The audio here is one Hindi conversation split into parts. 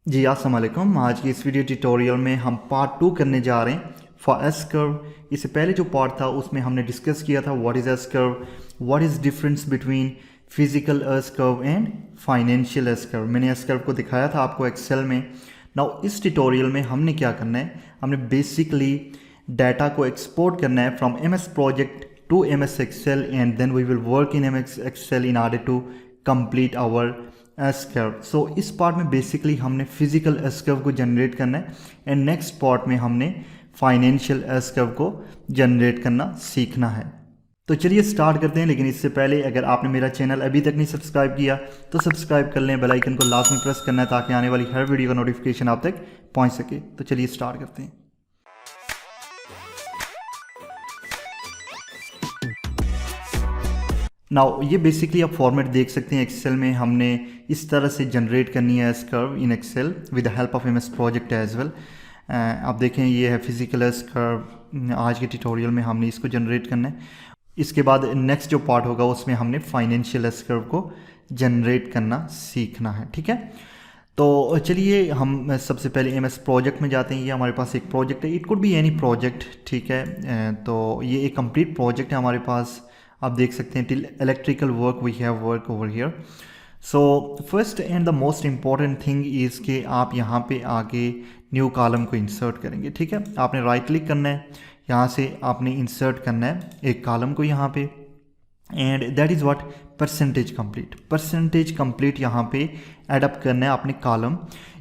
जी अस्सलाम वालेकुम। आज की इस वीडियो ट्यूटोरियल में हम पार्ट 2 करने जा रहे हैं फॉर एस कर्व। इससे पहले जो पार्ट था उसमें हमने डिस्कस किया था what is S curve, what is difference between physical S curve and financial S curve. मैंने एस कर्व को दिखाया था आपको एक्सेल में। नाउ इस ट्यूटोरियल में हमने क्या करना है, हमने बेसिकली डाटा को एक्सपोर्ट करना है from M S Project to M S Excel and then we will work in M S Excel in order to complete our S curve. So इस पार्ट में बेसिकली हमने फिजिकल एस कर्व को जनरेट करना है एंड नेक्स्ट पार्ट में हमने फाइनेंशियल एस कर्व को जनरेट करना सीखना है। तो चलिए स्टार्ट करते हैं, लेकिन इससे पहले अगर आपने मेरा चैनल अभी तक नहीं सब्सक्राइब किया तो सब्सक्राइब कर लें, बेल आइकन को लाजमी प्रेस करना है ताकि आने वाली हर वीडियो का नोटिफिकेशन आप तक पहुंच सके। तो चलिए स्टार्ट करते हैं। नाउ ये बेसिकली आप फॉर्मेट देख सकते हैं एक्सेल में हमने इस तरह से जनरेट करनी है S curve in Excel with the help of M S Project as well. आप देखें ये है फिजिकल एस कर्व। आज के ट्यूटोरियल में हमने इसको जनरेट करना है। इसके बाद नेक्स्ट जो पार्ट होगा उसमें हमने फाइनेंशियल एस कर्व को जनरेट करना सीखना है। ठीक है, तो चलिए हम सबसे पहले एम एस प्रोजेक्ट में जाते हैं। ये हमारे पास एक प्रोजेक्ट है, it could be any project. ठीक है, तो ये एक कंप्लीट प्रोजेक्ट है हमारे पास। आप देख सकते हैं till electrical work we have work over here. So first and the most important thing is कि आप यहाँ पे आगे न्यू कॉलम को इंसर्ट करेंगे। ठीक है, आपने राइट क्लिक करना है, यहाँ से आपने इंसर्ट करना है एक कॉलम को यहाँ पे, and that is what percentage complete. Percentage complete यहाँ पे एडअप करना है आपने कॉलम।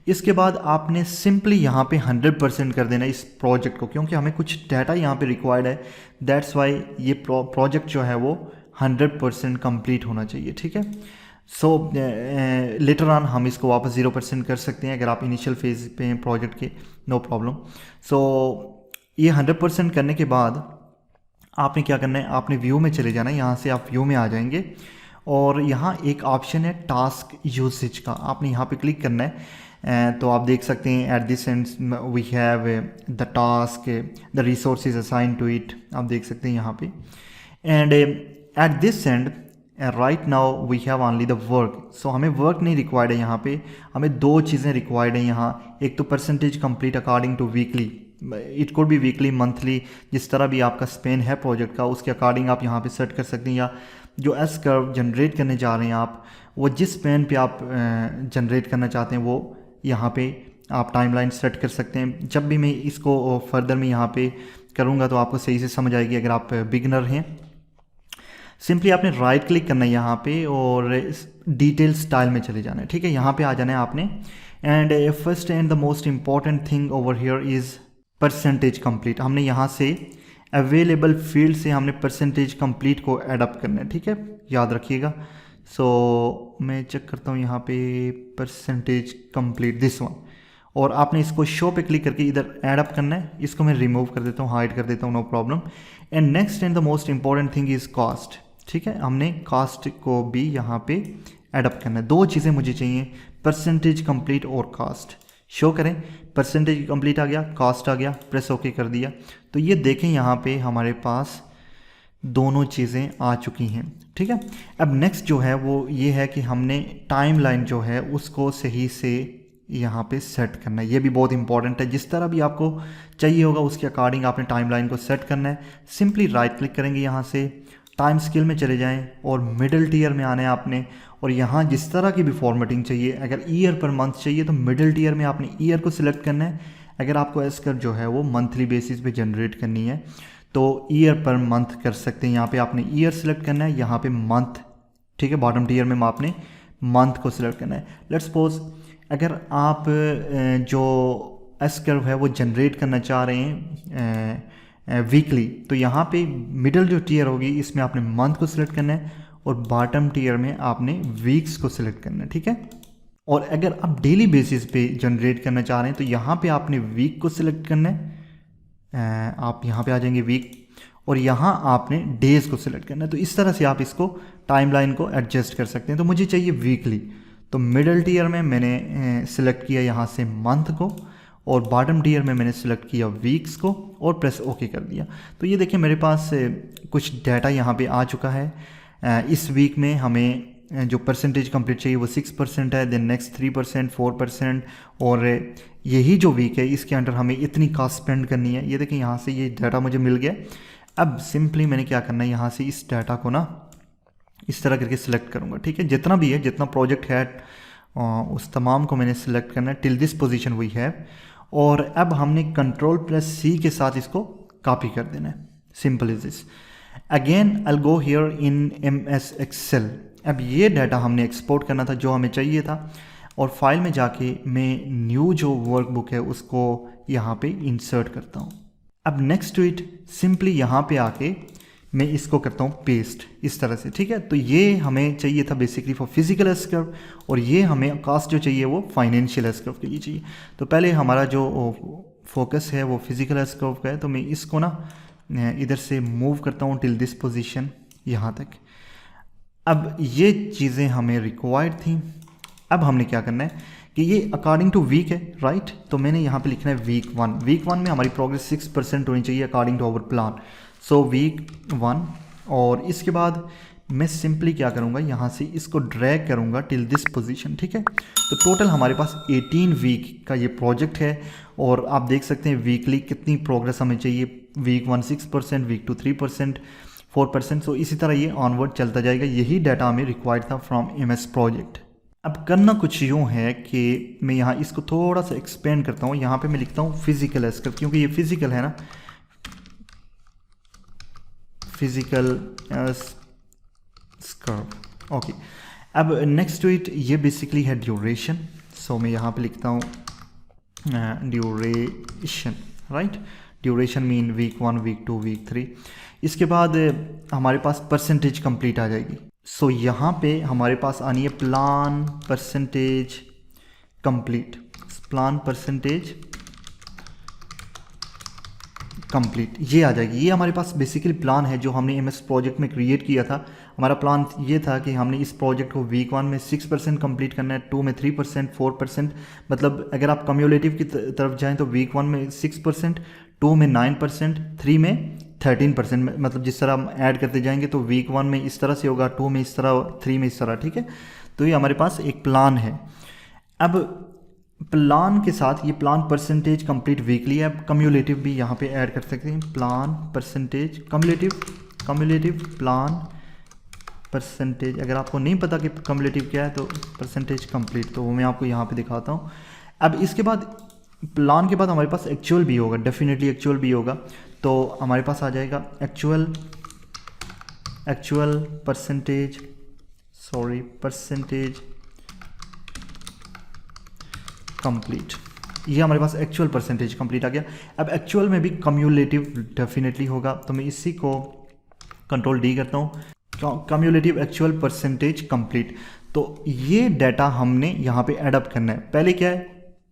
इसके बाद आपने सिंपली यहाँ पे 100% कर देना है इस प्रोजेक्ट को, क्योंकि हमें कुछ डाटा यहाँ पे रिक्वायर्ड है। दैट्स वाई ये प्रोजेक्ट जो है वो 100% कंप्लीट होना चाहिए। ठीक है, सो लेटर ऑन हम इसको वापस 0% कर सकते हैं अगर आप इनिशियल फेज पे हैं प्रोजेक्ट के, नो प्रॉब्लम। सो ये 100% करने के बाद आपने क्या करना है, आपने व्यू में चले जाना है। यहाँ से आप व्यू में आ जाएंगे और यहाँ एक ऑप्शन है टास्क यूसेज का, आपने यहाँ पे क्लिक करना है। तो आप देख सकते हैं at this end we have the task, the resources assign to it. आप देख सकते हैं यहाँ पे, and at this end right now we have only the work. So हमें वर्क नहीं रिक्वायर्ड है यहाँ पे, हमें दो चीज़ें रिक्वायर्ड हैं यहाँ। एक तो percentage complete according to weekly, it could be weekly, monthly, जिस तरह भी आपका स्पेन है प्रोजेक्ट का उसके अकॉर्डिंग आप यहाँ पे सेट कर सकते हैं। या जो एस कर्व जनरेट करने जा रहे हैं आप, वो जिस स्पेन पे आप जनरेट करना चाहते हैं वो यहाँ पे आप टाइमलाइन सेट कर सकते हैं। जब भी मैं इसको फर्दर में यहाँ पे करूँगा तो आपको सही से समझ आएगी। अगर आप बिगनर हैं, सिंपली आपने राइट क्लिक करना है यहाँ पे और डिटेल स्टाइल में चले जाना है। ठीक है, यहाँ पे आ जाना है आपने, and first and the most important thing over here is percentage complete. हमने यहाँ से अवेलेबल फील्ड से हमने परसेंटेज कंप्लीट को एडअप करना है। ठीक है, याद रखिएगा। सो मैं चेक करता हूँ यहाँ पे परसेंटेज कंप्लीट दिस वन, और आपने इसको शो पे क्लिक करके इधर एडअप करना है। इसको मैं रिमूव कर देता हूँ, हाइड कर देता हूँ, no problem. And next and the most important thing is cost. ठीक है, हमने कॉस्ट को भी यहाँ पे एडअप करना है। दो चीज़ें मुझे चाहिए, परसेंटेज कंप्लीट और कॉस्ट। शो करें, परसेंटेज कंप्लीट आ गया, कॉस्ट आ गया, प्रेस ओके कर दिया। तो ये देखें यहाँ पे हमारे पास दोनों चीज़ें आ चुकी हैं। ठीक है, अब नेक्स्ट जो है वो ये है कि हमने टाइमलाइन जो है उसको सही से यहाँ पे सेट करना है। ये भी बहुत इंपॉर्टेंट है, जिस तरह भी आपको चाहिए होगा उसके अकॉर्डिंग आपने टाइमलाइन को सेट करना है। सिंपली राइट क्लिक करेंगे, यहाँ से टाइम स्केल में चले जाएं और मिडिल टीयर में आना है आपने, और यहाँ जिस तरह की भी फॉर्मेटिंग चाहिए, अगर ईयर पर मंथ चाहिए तो मिडिल टीयर में आपने ईयर को सिलेक्ट करना है। अगर आपको एस कर्व जो है वो मंथली बेसिस पे जनरेट करनी है तो ईयर पर मंथ कर सकते हैं। यहाँ पे आपने ईयर सेलेक्ट करना है, यहाँ पे मंथ। ठीक है, बॉटम टीयर में आपने मंथ को सिलेक्ट करना है। लेट्स सपोज अगर आप जो एस कर्व है वो जनरेट करना चाह रहे हैं वीकली, तो यहाँ पे मिडिल जो टीयर होगी इसमें आपने मंथ को सिलेक्ट करना है और बॉटम टीयर में आपने वीक्स को सिलेक्ट करना है। ठीक है, और अगर आप डेली बेसिस पे जनरेट करना चाह रहे हैं तो यहाँ पे आपने वीक को सिलेक्ट करना है। आप यहाँ पे आ जाएंगे वीक, और यहाँ आपने डेज़ को सिलेक्ट करना है। तो इस तरह से आप इसको टाइमलाइन को एडजस्ट कर सकते हैं। तो मुझे चाहिए वीकली, तो मिडिल टीयर में मैंने सिलेक्ट किया यहाँ से मंथ को, और बॉटम टीयर में मैंने सिलेक्ट किया वीक्स को और प्रेस ओके कर दिया। तो ये देखिए मेरे पास कुछ डाटा यहाँ पे आ चुका है। इस वीक में हमें जो परसेंटेज कंप्लीट चाहिए वो 6% है, देन नेक्स्ट 3%, 4%, और यही जो वीक है इसके अंडर हमें इतनी कास्ट स्पेंड करनी है। ये देखिए यहाँ से ये डाटा मुझे मिल गया। अब सिंपली मैंने क्या करना है, यहाँ से इस डाटा को ना इस तरह करके सिलेक्ट करूँगा, ठीक है। जितना भी है, जितना प्रोजेक्ट है उस तमाम को मैंने सिलेक्ट करना है till this position we have, और अब हमने Ctrl+C के साथ इसको कॉपी कर देना है। Simple is this. Again I go here in MS Excel। अब ये डाटा हमने एक्सपोर्ट करना था जो हमें चाहिए था, और फाइल में जाके मैं न्यू जो वर्कबुक है उसको यहाँ पे इंसर्ट करता हूँ। अब नेक्स्ट टू इट सिंपली यहाँ पे आके मैं इसको करता हूँ पेस्ट इस तरह से, ठीक है। तो ये हमें चाहिए था basically for physical S curve, और ये हमें कास्ट जो चाहिए वो फाइनेंशियल एस कर्व के लिए चाहिए। तो पहले हमारा जो फोकस है वो फिजिकल एस कर्व का है, तो मैं इसको ना इधर से मूव करता हूँ टिल दिस पोजीशन यहाँ तक। अब ये चीज़ें हमें रिक्वायर्ड थी। अब हमने क्या करना है कि ये अकॉर्डिंग टू वीक है, राइट। तो मैंने यहाँ पे लिखना है वीक 1। वीक 1 में हमारी प्रोग्रेस 6% होनी चाहिए according to our plan. So week 1, और इसके बाद मैं सिंपली क्या करूँगा, यहाँ से इसको ड्रैग करूँगा टिल दिस पोजीशन, ठीक है। तो टोटल हमारे पास 18 वीक का ये प्रोजेक्ट है, और आप देख सकते हैं वीकली कितनी प्रोग्रेस हमें चाहिए। Week 1 6%, week 2 3%, 4%। सो इसी तरह ये ऑनवर्ड चलता जाएगा। यही डाटा हमें रिक्वायर्ड था फ्रॉम MS प्रोजेक्ट। अब करना कुछ यूँ है कि मैं यहाँ इसको थोड़ा सा एक्सपेंड करता हूँ। यहाँ पे मैं लिखता हूँ फिजिकल एस कर्व, क्योंकि ये फिजिकल है ना, फिजिकल एस कर्व। ओके, अब नेक्स्ट टू इट ये बेसिकली है ड्यूरेशन। सो मैं यहाँ पे लिखता हूँ duration, right. Duration mean week 1, week 2, week 3। इसके बाद हमारे पास परसेंटेज कंप्लीट आ जाएगी। सो यहाँ पे हमारे पास आनी है plan percentage complete. Plan percentage complete ये आ जाएगी। ये हमारे पास बेसिकली प्लान है जो हमने MS प्रोजेक्ट में क्रिएट किया था। हमारा प्लान ये था कि हमने इस प्रोजेक्ट को वीक 1 में 6% कंप्लीट करना है, 2 में 3%, 4%। मतलब अगर आप कम्युलेटिव की तरफ जाएं तो वीक 1 में 6%, 2 में 9%, 3 में 13%। मतलब जिस तरह हम ऐड करते जाएंगे तो वीक 1 में इस तरह से होगा, 2 में इस तरह, 3 में इस तरह, ठीक है। तो ये हमारे पास एक प्लान है। अब प्लान के साथ ये प्लान परसेंटेज कंप्लीट वीकली है। अब कम्युलेटिव भी यहाँ पे ऐड कर सकते हैं। Plan percentage cumulative plan percentage. अगर आपको नहीं पता कि कम्युलेटिव क्या है तो परसेंटेज कंप्लीट, तो वो मैं आपको यहाँ पे दिखाता हूँ। अब इसके बाद प्लान के बाद हमारे पास एक्चुअल भी होगा, डेफिनेटली एक्चुअल भी होगा। तो हमारे पास आ जाएगा एक्चुअल परसेंटेज कंप्लीट। ये हमारे पास एक्चुअल परसेंटेज कंप्लीट आ गया। अब एक्चुअल में भी कम्युलेटिव डेफिनेटली होगा, तो मैं इसी को Ctrl+D करता हूँ। Cumulative actual percentage complete. तो ये डाटा हमने यहाँ पे एडअप करना है। पहले क्या है,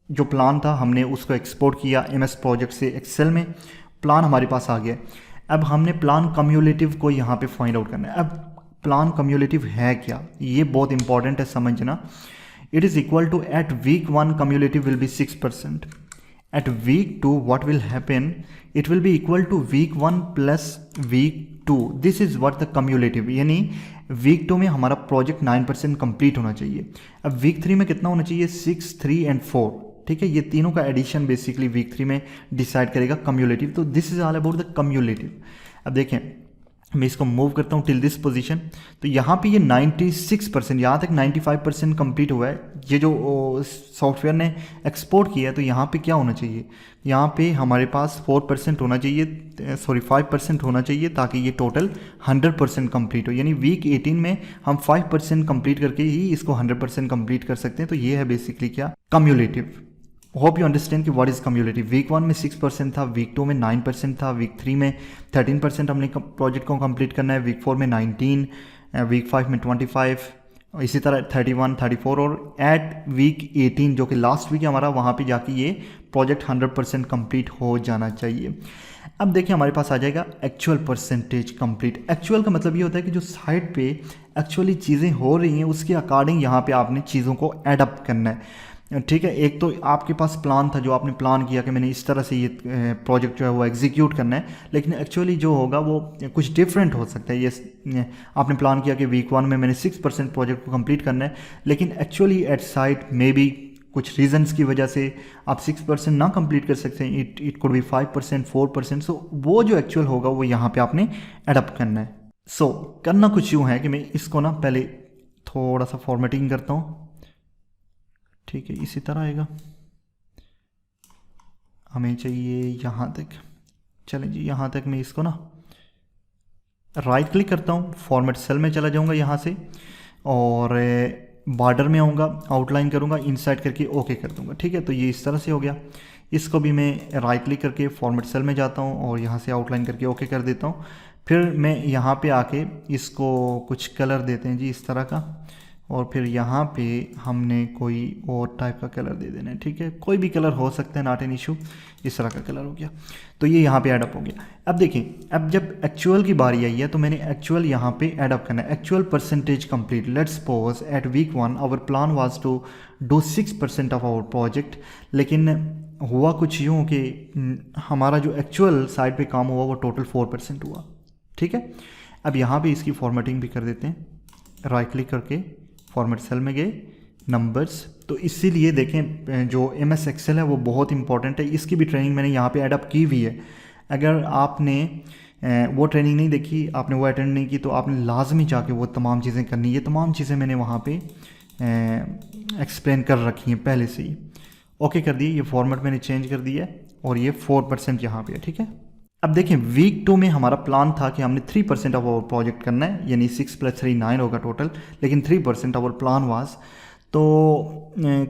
जो प्लान था हमने उसको एक्सपोर्ट किया MS प्रोजेक्ट से एक्सेल में। प्लान हमारे पास आ गया। अब हमने प्लान कम्युलेटिव को यहाँ पे फाइंड आउट करना है। अब प्लान कम्युलेटिव है क्या, ये बहुत इंपॉर्टेंट है समझना। It is equal to at week 1 cumulative will be 6%. At week 2 what will happen? It will be equal to week 1 plus week 2. This is what the cumulative, यानी week 2 में हमारा प्रोजेक्ट 9% कंप्लीट होना चाहिए। अब week 3 में कितना होना चाहिए, 6, 3 and 4, ठीक है। ये तीनों का एडिशन बेसिकली week 3 में डिसाइड करेगा कम्युलेटिव। तो this is all about the cumulative. अब देखें मैं इसको मूव करता हूँ टिल दिस पोजीशन। तो यहाँ पे ये 96%, यहाँ तक 95% कंप्लीट हुआ है। ये जो सॉफ्टवेयर ने एक्सपोर्ट किया है, तो यहाँ पे क्या होना चाहिए, यहाँ पे हमारे पास 4% होना चाहिए, सॉरी 5% होना चाहिए, ताकि ये टोटल 100% कंप्लीट हो। यानी वीक 18 में हम 5% कंप्लीट करके ही इसको 100% कंप्लीट कर सकते हैं। तो ये है बेसिकली क्या, कम्युलेटिव। होप यू अंडरस्टैंड कि व्हाट इज कम्युलेटिव। वीक 1 में 6% था, वीक 2 में 9% था, वीक 3 में 13% हमने प्रोजेक्ट को कंप्लीट करना है, वीक 4 में 19, वीक 5 में 25, इसी तरह 31, 34, और एट वीक 18 जो कि लास्ट वीक है हमारा, वहाँ पे जाके ये प्रोजेक्ट 100% कंप्लीट हो जाना चाहिए। अब देखिए हमारे पास आ जाएगा एक्चुअल परसेंटेज कंप्लीट। एक्चुअल का मतलब ये होता है कि जो साइड पे एक्चुअली चीज़ें हो रही हैं उसके अकॉर्डिंग यहाँ पे आपने चीज़ों को एडअप करना है। ठीक है। एक तो आपके पास प्लान था, जो आपने प्लान किया कि मैंने इस तरह से ये प्रोजेक्ट जो है वो एग्जीक्यूट करना है, लेकिन एक्चुअली जो होगा वो कुछ डिफरेंट हो सकता है। ये आपने प्लान किया कि वीक 1 में मैंने 6% प्रोजेक्ट को कंप्लीट करना है, लेकिन actually eight site may be कुछ रीजंस की वजह से आप 6% ना कंप्लीट कर सकते हैं। It could B 5%, 4%। सो वो जो एक्चुअल होगा वो यहाँ पे आपने एडप्ट करना है। सो करना कुछ यूँ है कि मैं इसको ना पहले थोड़ा सा फॉर्मेटिंग करता हूँ, ठीक है। इसी तरह आएगा, हमें चाहिए यहाँ तक। चलें जी, यहाँ तक मैं इसको ना राइट क्लिक करता हूँ, फॉर्मेट सेल में चला जाऊँगा यहाँ से, और बॉर्डर में आऊँगा, आउटलाइन करूँगा, इनसाइड करके ओके कर दूँगा, ठीक है। तो ये इस तरह से हो गया। इसको भी मैं राइट क्लिक करके फॉर्मेट सेल में जाता हूँ और यहाँ से आउटलाइन करके ओके कर देता हूँ। फिर मैं यहाँ पे आके इसको कुछ कलर देते हैं जी इस तरह का, और फिर यहाँ पे हमने कोई और टाइप का कलर दे देना है, ठीक है। कोई भी कलर हो सकता है, नॉट एन इशू। इस तरह का कलर हो गया, तो ये यहाँ पे एडअप हो गया। अब देखिए, अब जब एक्चुअल की बारी आई है तो मैंने एक्चुअल यहाँ पे एडअप करना है। Actual percentage complete, let's suppose at week 1 our plan was to do 6% of our project, लेकिन हुआ कुछ यूँ कि हमारा जो एक्चुअल साइड पे काम हुआ वो टोटल 4% हुआ, ठीक है। अब यहाँ पे इसकी फॉर्मेटिंग भी कर देते हैं, राइट क्लिक करके फॉर्मेट सेल में गए, नंबर्स। तो इसीलिए देखें जो MS एक्सेल है वो बहुत इंपॉर्टेंट है। इसकी भी ट्रेनिंग मैंने यहाँ पे एडअप की हुई है। अगर आपने वो ट्रेनिंग नहीं देखी, आपने वो अटेंड नहीं की, तो आपने लाजमी जाके वो तमाम चीज़ें करनी है। ये तमाम चीज़ें मैंने वहाँ पे एक्सप्लेन कर रखी हैं पहले से ही। ओके कर दिए, ये फॉर्मेट मैंने चेंज कर दिया है और ये 4% यहाँ पे है, ठीक है। अब देखें, वीक 2 में हमारा प्लान था कि हमने 3% ऑफ आवर प्रोजेक्ट करना है, यानी 6 + 3 9 होगा टोटल, लेकिन 3% आवर प्लान वाज। तो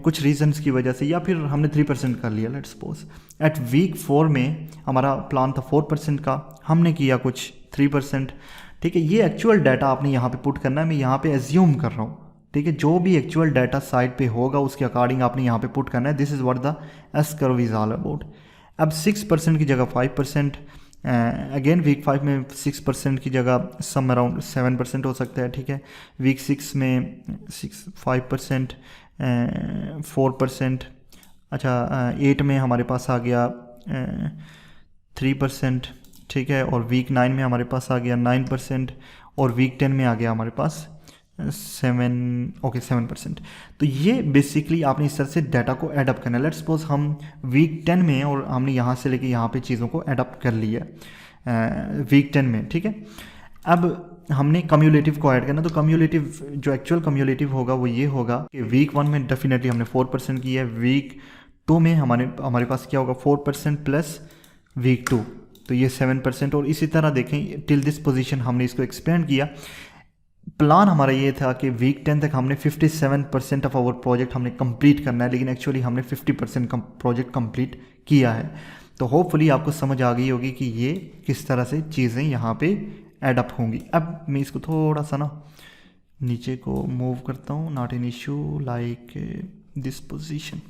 कुछ रीजंस की वजह से, या फिर हमने 3% कर लिया, लेट्स सपोज। एट वीक 4 में हमारा प्लान था 4% का, हमने किया कुछ 3%, ठीक है। ये एक्चुअल डाटा आपने यहाँ पे पुट करना है, मैं यहाँ पे एज्यूम कर रहा हूँ, ठीक है। जो भी एक्चुअल डाटा साइट पे होगा उसके अकॉर्डिंग आपने यहाँ पे पुट करना है। This is what the S curve is all about. अब 6% की जगह 5%, अगेन वीक 5 में 6% की जगह सम अराउंड 7% हो सकता है, ठीक है। वीक 6 में 5%, 4%, अच्छा 8 में हमारे पास आ गया 3%, ठीक है। और वीक 9 में हमारे पास आ गया 9%, और वीक 10 में आ गया हमारे पास 7%। तो ये बेसिकली आपने इस तरह से डाटा को एडअप करना है। लेट्स सपोज हम वीक 10 में, और हमने यहाँ से लेके यहाँ पे चीज़ों को एडअप कर लिया वीक 10 में, ठीक है। अब हमने कम्युलेटिव को ऐड करना, तो कम्युलेटिव जो एक्चुअल कम्युलेटिव होगा वो ये होगा कि वीक 1 में डेफिनेटली हमने 4% किया है, वीक 2 में हमारे पास क्या होगा 4% प्लस वीक 2, तो ये 7%। और इसी तरह देखें टिल दिस पोजीशन हमने इसको एक्सपेंड किया। प्लान हमारा ये था कि वीक 10 तक हमने 57% ऑफ आवर प्रोजेक्ट हमने कंप्लीट करना है, लेकिन एक्चुअली हमने 50% प्रोजेक्ट कंप्लीट किया है। तो होपफुली आपको समझ आ गई होगी कि ये किस तरह से चीज़ें यहाँ पे एडअप होंगी। अब मैं इसको थोड़ा सा ना नीचे को मूव करता हूँ, not an issue, like this position,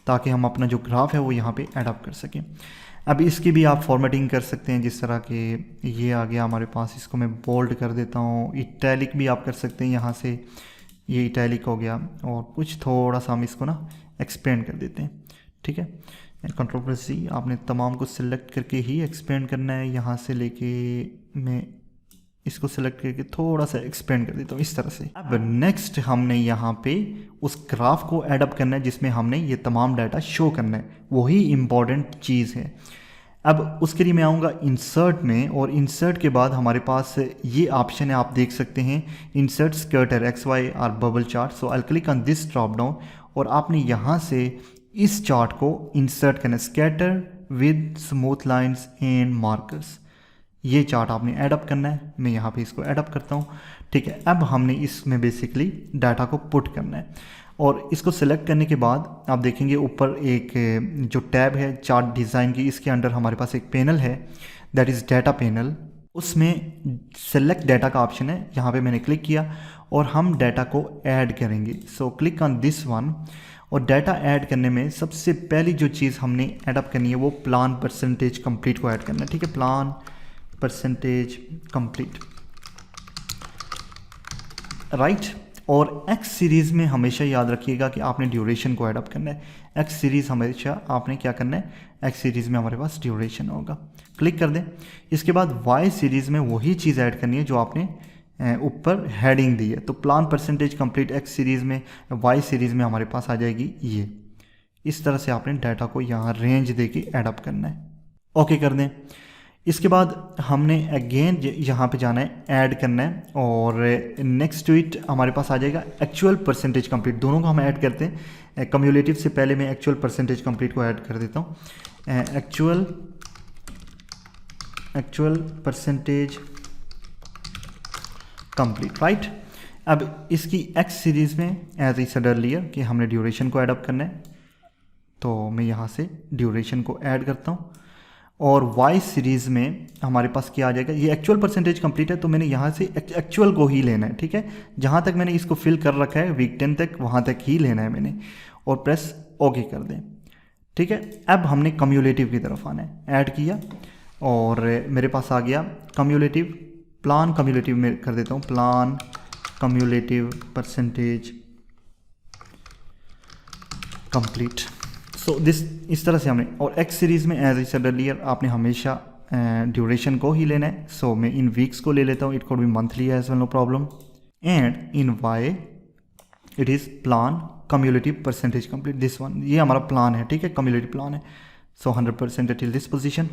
ताकि हम अपना जो ग्राफ है वो यहाँ पे एडअप कर सकें। अब इसकी भी आप फॉर्मेटिंग कर सकते हैं, जिस तरह के ये आ गया हमारे पास, इसको मैं बोल्ड कर देता हूँ। इटैलिक भी आप कर सकते हैं, यहाँ से ये इटैलिक हो गया, और कुछ थोड़ा सा हम इसको ना एक्सपेंड कर देते हैं, ठीक है। कंट्रोल प्लस C, आपने तमाम को सिलेक्ट करके ही एक्सपेंड करना है। यहाँ से लेके मैं इसको सेलेक्ट करके थोड़ा सा एक्सपेंड कर देता हूँ इस तरह से। अब नेक्स्ट हमने यहाँ पे उस ग्राफ को एडअप करना है जिसमें हमने ये तमाम डाटा शो करना है, वही इम्पॉर्टेंट चीज़ है। अब उसके लिए मैं आऊँगा इंसर्ट में, और इंसर्ट के बाद हमारे पास ये ऑप्शन है, आप देख सकते हैं, इंसर्ट स्कैटर XY और bubble chart. So I click on this drop down, और आपने यहाँ से इस चार्ट को इंसर्ट करना है, scatter with smooth lines and markers. ये चार्ट आपने एडअप करना है, मैं यहाँ पे इसको एडअप करता हूँ, ठीक है। अब हमने इसमें बेसिकली डाटा को पुट करना है, और इसको सेलेक्ट करने के बाद आप देखेंगे ऊपर एक जो टैब है चार्ट डिज़ाइन की, इसके अंडर हमारे पास एक पैनल है, दैट इज़ डाटा पैनल। उसमें सेलेक्ट डाटा का ऑप्शन है, यहाँ पे मैंने क्लिक किया और हम डाटा को ऐड करेंगे। So click on this one, और डाटा ऐड करने में सबसे पहली जो चीज़ हमने एडअप करनी है वो प्लान परसेंटेज कंप्लीट को ऐड करना है, ठीक है। Plan percentage complete, right. और एक्स सीरीज़ में हमेशा याद रखिएगा कि आपने ड्यूरेशन को ऐड अप करना है। एक्स सीरीज़ हमेशा आपने क्या करना है, एक्स सीरीज़ में हमारे पास ड्यूरेशन होगा। क्लिक कर दें। इसके बाद वाई सीरीज़ में वही चीज़ ऐड करनी है जो आपने ऊपर हेडिंग दी है। तो plan percentage complete x series में, वाई सीरीज़ में हमारे पास आ जाएगी ये। इस तरह से आपने डाटा को यहाँ रेंज दे के ऐड अप करना है। ओके कर दें। इसके बाद हमने अगेन यहाँ पे जाना है, ऐड करना है, और नेक्स्ट टू इट हमारे पास आ जाएगा एक्चुअल परसेंटेज कंप्लीट। दोनों को हम ऐड करते हैं। कम्युलेटिव से पहले मैं एक्चुअल परसेंटेज कंप्लीट को ऐड कर देता हूँ। Actual percentage complete, right. अब इसकी एक्स सीरीज़ में एज ई सेड अर्लियर कि हमने ड्यूरेशन को ऐड अप करना है, तो मैं यहाँ से ड्यूरेशन को ऐड करता हूँ। और वाई सीरीज़ में हमारे पास क्या आ जाएगा, ये एक्चुअल परसेंटेज कंप्लीट है, तो मैंने यहाँ से एक्चुअल को ही लेना है, ठीक है। जहाँ तक मैंने इसको फिल कर रखा है वीक 10 तक, वहाँ तक ही लेना है मैंने, और प्रेस ओके कर दें, ठीक है। अब हमने कम्युलेटिव की तरफ आना है। ऐड किया और मेरे पास आ गया कम्युलेटिव, प्लान कम्युलेटिव में कर देता हूँ, plan cumulative percentage complete. So this, इस तरह से हमने, और एक्स सीरीज़ में एज आई सेड अर्लियर आपने हमेशा ड्यूरेशन को ही लेना है। सो मैं इन वीक्स को ले लेता हूँ, it could be monthly as well, no problem. And in Y it is plan cumulative percentage complete, this one, ये हमारा प्लान है, ठीक है, कम्युलेटिव प्लान है। So 100% till this position.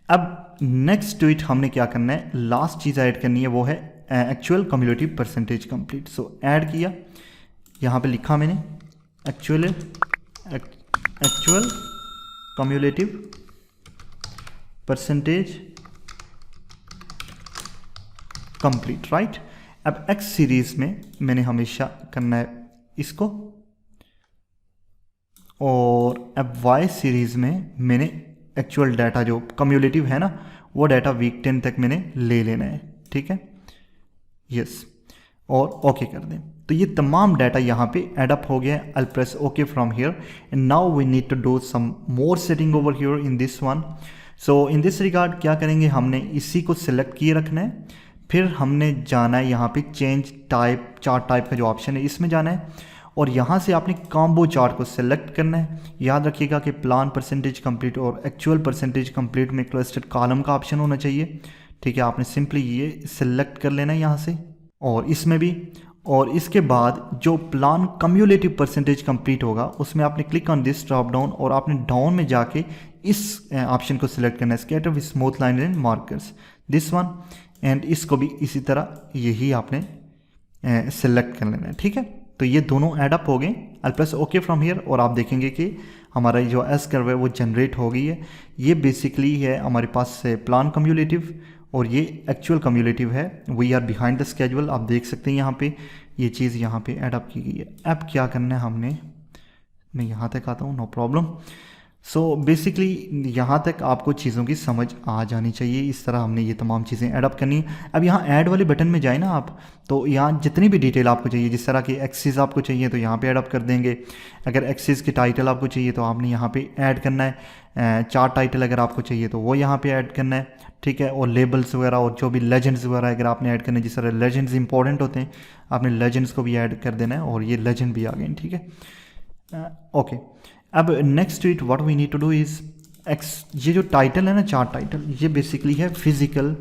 अब नेक्स्ट टू इट हमने क्या करना है, लास्ट चीज़ ऐड करनी है, वो है एक्चुअल कम्युलेटिव परसेंटेज कंप्लीट। सो ऐड किया, यहाँ पे लिखा मैंने actual cumulative percentage complete, right. अब एक्स सीरीज में मैंने हमेशा करना है इसको, और अब वाई सीरीज में मैंने एक्चुअल डाटा जो कम्युलेटिव है ना, वो डाटा वीक 10 तक मैंने ले लेना है, ठीक है, यस, और ओके कर दें। तो ये तमाम डाटा यहाँ पे एड अप हो गया है। I press okay from here and now we need to do some more setting over here in this one. So in this regard क्या करेंगे, हमने इसी को सिलेक्ट किए रखना है, फिर हमने जाना है यहाँ पे चेंज टाइप, चार्ट टाइप का जो ऑप्शन है इसमें जाना है, और यहाँ से आपने कॉम्बो चार्ट को सिलेक्ट करना है। याद रखिएगा कि प्लान परसेंटेज कंप्लीट और एक्चुअल परसेंटेज कंप्लीट में क्लस्टर्ड कॉलम का ऑप्शन होना चाहिए, ठीक है। आपने सिंपली ये सिलेक्ट कर लेना है यहाँ से, और इसमें भी, और इसके बाद जो प्लान कम्युलेटिव परसेंटेज कंप्लीट होगा उसमें आपने click on this drop down, और आपने डाउन में जाके इस ऑप्शन को सिलेक्ट करना है, scatter with smooth line and markers, this one, and इसको भी इसी तरह यही आपने सिलेक्ट कर लेना है, ठीक है। तो ये दोनों एड अप हो गए। आई प्रेस ओके फ्रॉम हियर, और आप देखेंगे कि हमारा जो एस कर्व है वो जनरेट हो गई है। ये बेसिकली है हमारे पास प्लान कम्युलेटिव, और ये एक्चुअल कम्युलेटिव है। We are behind the schedule, आप देख सकते हैं यहाँ पे ये चीज़ यहाँ पे एड अप की गई है। अब क्या करना है हमने, मैं यहाँ तक आता हूँ, नो प्रॉब्लम। सो बेसिकली यहाँ तक आपको चीज़ों की समझ आ जानी चाहिए। इस तरह हमने ये तमाम चीज़ें ऐड अप करनी है। अब यहाँ ऐड वाले बटन में जाए ना आप, तो यहाँ जितनी भी डिटेल आपको चाहिए, जिस तरह की एक्सिस आपको चाहिए तो यहाँ पे ऐड अप कर देंगे। अगर एक्सिस की टाइटल आपको चाहिए तो आपने यहाँ पे ऐड करना है। चार्ट टाइटल अगर आपको चाहिए तो वो यहाँ पे ऐड करना है, ठीक है। और लेबल्स वगैरह और जो भी लेजेंड्स वगैरह अगर आपने ऐड करना है, जिस तरह लेजेंड्स इंपॉर्टेंट होते हैं, आपने लेजेंड्स को भी ऐड कर देना है, और ये लेजेंड भी आ गए, ठीक है, ओके। अब next to it what we need to do is ये जो टाइटल है ना, चार्ट टाइटल, ये बेसिकली है फिजिकल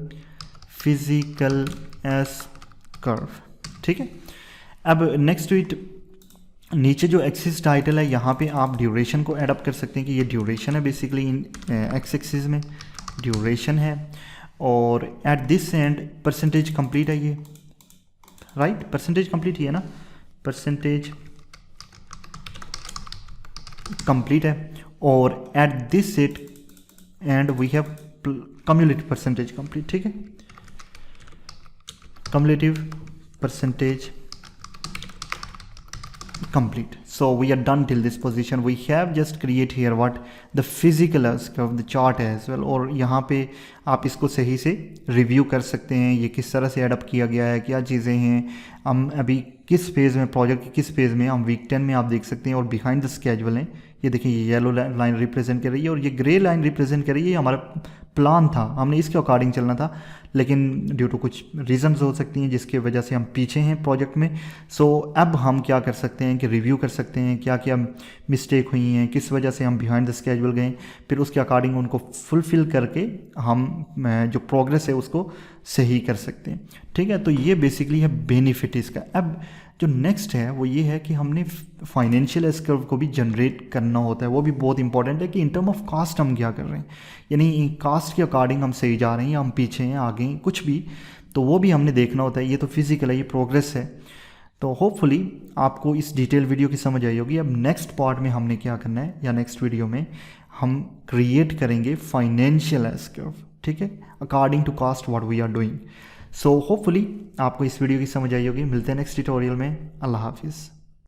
एस कर्व, ठीक है। अब नेक्स्ट टू इट नीचे जो एक्सिस टाइटल है यहाँ पे आप ड्यूरेशन को ऐड अप कर सकते हैं कि ये ड्यूरेशन है बेसिकली इन एक्स एक्सिस में ड्यूरेशन है, और at this and percentage complete है ये, राइट, परसेंटेज कंप्लीट ही है ना, परसेंटेज कंप्लीट है, और at this at end we have cumulative percentage complete, ठीक है, cumulative percentage complete. So we are done till this position. We have just create here what the physical curve, the chart as well, और यहाँ पे आप इसको सही से रिव्यू कर सकते हैं, ये किस तरह से एडअप किया गया है, क्या चीज़ें हैं, हम अभी किस फेज़ में, प्रोजेक्ट के किस फेज़ में, हम वीक 10 में आप देख सकते हैं, और बिहाइंड द स्केजुअल हैं। ये देखिए ये येलो लाइन रिप्रेजेंट कर रही है, और ये ग्रे लाइन रिप्रेजेंट कर रही है हमारा प्लान था, हमने इसके अकॉर्डिंग चलना था, लेकिन ड्यू टू कुछ रीजंस हो सकती हैं जिसकी वजह से हम पीछे हैं प्रोजेक्ट में। सो अब हम क्या कर सकते हैं कि रिव्यू कर सकते हैं क्या क्या मिस्टेक हुई हैं, किस वजह से हम बिहाइंड द स्केजुअल गए, फिर उसके अकॉर्डिंग उनको फुलफ़िल करके हम जो प्रोग्रेस है उसको सही कर सकते हैं। ठीक है, तो ये बेसिकली है बेनिफिट इसका। अब जो नेक्स्ट है वो ये है कि हमने फाइनेंशियल एस कर्व को भी जनरेट करना होता है। वो भी बहुत इंपॉर्टेंट है कि इन टर्म ऑफ कास्ट हम क्या कर रहे हैं, यानी कास्ट के अकॉर्डिंग हम सही जा रहे हैं या हम पीछे हैं आगे हैं कुछ भी, तो वो भी हमने देखना होता है। ये तो फिजिकल है, ये प्रोग्रेस है। तो होपफुली आपको इस डिटेल वीडियो की समझ आई होगी। अब नेक्स्ट पार्ट में हमने क्या करना है, या नेक्स्ट वीडियो में हम क्रिएट करेंगे फाइनेंशियल एस कर्व, ठीक है, according to cost what we are doing. So hopefully आपको इस वीडियो की समझ आई होगी। मिलते हैं नेक्स्ट ट्यूटोरियल में। अल्लाह हाफिज़।